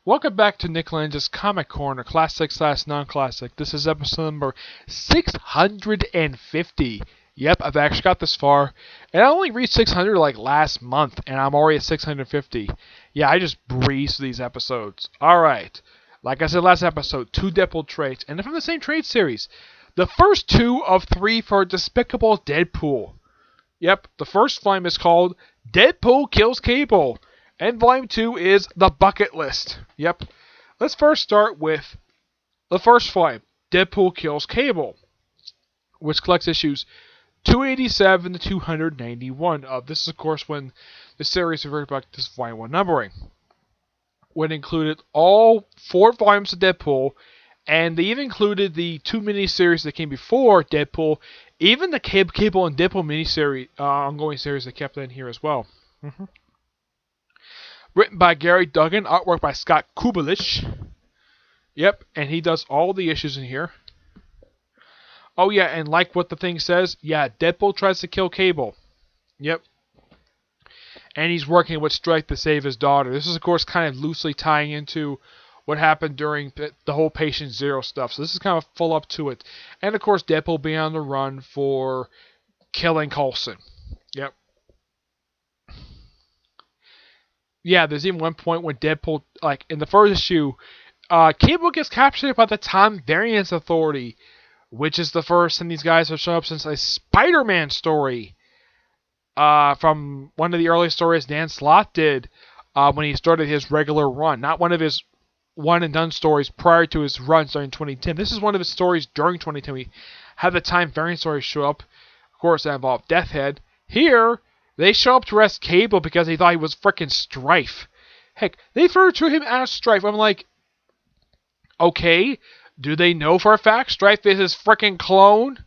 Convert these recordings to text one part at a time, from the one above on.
Welcome back to Nick Lenz's Comic Corner, classic/non-classic. This is episode number 650. Yep, I've actually got this far. And I only reached 600 like last month, and I'm already at 650. Yeah, I just breezed through these episodes. Alright, like I said last episode, 2 Deadpool trades, and they're from the same trade series. The first 2 of 3 for Despicable Deadpool. Yep, the first volume is called Deadpool Kills Cable. And Volume 2 is The Bucket List. Yep. Let's first start with the first volume, Deadpool Kills Cable, which collects issues 287 to 291 of. This is, of course, when the series reverted back to this Volume 1 numbering, when it included all 4 volumes of Deadpool, and they even included the 2 miniseries that came before Deadpool, even the Cable and Deadpool miniseries, ongoing series that kept in here as well. Written by Gary Duggan, artwork by Scott Kubelich. Yep, and he does all the issues in here. Oh yeah, and like what the thing says, yeah, Deadpool tries to kill Cable. Yep. And he's working with Strike to save his daughter. This is, of course, kind of loosely tying into what happened during the whole Patient Zero stuff. So this is kind of full up to it. And, of course, Deadpool being on the run for killing Coulson. Yep. Yeah, there's even one point when Deadpool, like, in the first issue, Cable gets captured by the Time Variance Authority, which is the first time these guys have shown up since a Spider-Man story from one of the early stories Dan Slott did when he started his regular run. Not one of his one-and-done stories prior to his run starting 2010. This is one of his stories during 2010. We had the Time Variance story show up. Of course, that involved Deathhead. Here, they show up to arrest Cable because they thought he was frickin' Strife. Heck, they refer to him as Strife. I'm like, okay, do they know for a fact Strife is his frickin' clone?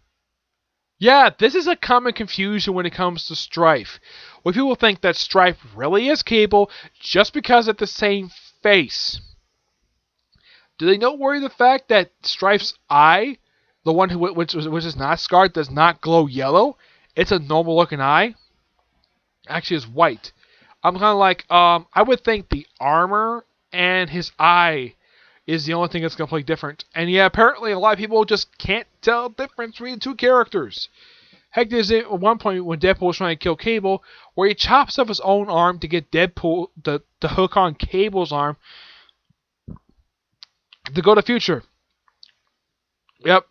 Yeah, this is a common confusion when it comes to Strife, where people think that Strife really is Cable just because of the same face. Do they not worry the fact that Strife's eye, the one which is not scarred, does not glow yellow? It's a normal looking eye. Actually, is white. I'm kind of like, I would think the armor and his eye is the only thing that's completely different. And yeah, apparently a lot of people just can't tell the difference between the two characters. Heck, there's at one point when Deadpool was trying to kill Cable, where he chops off his own arm to get Deadpool to hook on Cable's arm to go to future. Yep.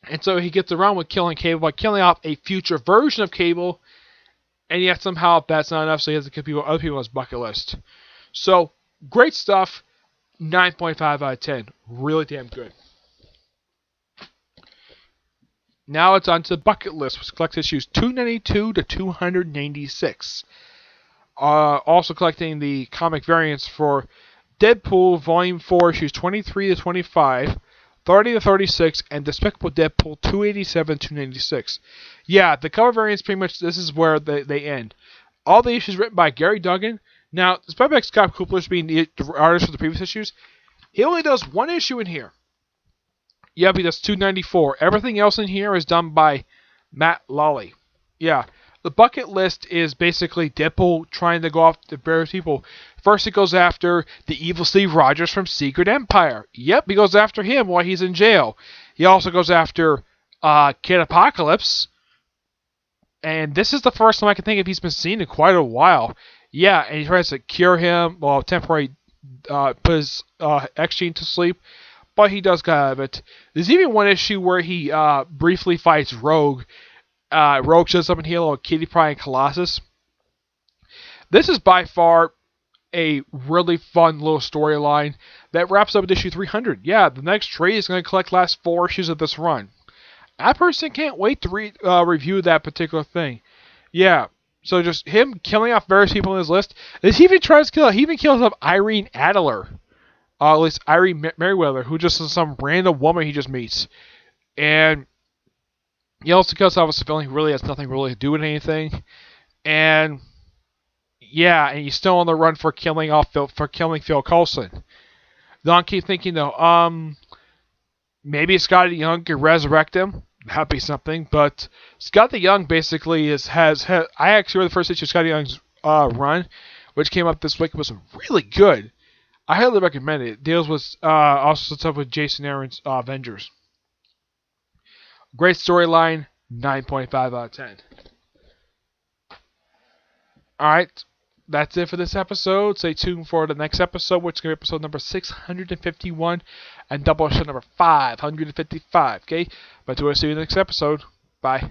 And so he gets around with killing Cable by killing off a future version of Cable. And yet somehow that's not enough, so he has to kill other people on his bucket list. So, great stuff. 9.5 out of 10. Really damn good. Now it's on to the bucket list, which collects issues 292 to 296. Also collecting the comic variants for Deadpool Volume 4, issues 23 to 25, 30 to 36, and Despicable Deadpool 287 to 296. Yeah, the cover variants pretty much, this is where they end. All the issues written by Gary Duggan. Now, despite Scott Kubelich being the artist for the previous issues, he only does one issue in here. Yep, he does 294. Everything else in here is done by Matt Lawley. Yeah, the bucket list is basically Deadpool trying to go after various people. First, he goes after the evil Steve Rogers from Secret Empire. Yep, he goes after him while he's in jail. He also goes after Kid Apocalypse. And this is the first time I can think of he's been seen in quite a while. Yeah, and he tries to cure him, well, temporarily put his X-Gene to sleep, but he does get out of it. There's even one issue where he briefly fights Rogue. Rogue shows up in here, little Kitty Pryde and Colossus. This is by far a really fun little storyline that wraps up at issue 300. Yeah, the next trade is going to collect last 4 issues of this run. I personally can't wait to review that particular thing. Yeah, so just him killing off various people on his list. He even kills off Irene Adler. At least Irene Merriweather, who just is some random woman he just meets. And he also kills off a civilian who really has nothing really to do with anything. And yeah, and he's still on the run for killing Phil Coulson. Then I keep thinking though, maybe Scotty Young could resurrect him. That'd be something. But Scott the Young basically has I actually read the first issue of Scotty Young's run, which came up this week, was really good. I highly recommend it. It deals with also stuff with Jason Aaron's Avengers. Great storyline, 9.5 out of 10. Alright, that's it for this episode. Stay tuned for the next episode, which is going to be episode number 651 and Doubleshot number 555. Okay? But we'll see you in the next episode. Bye.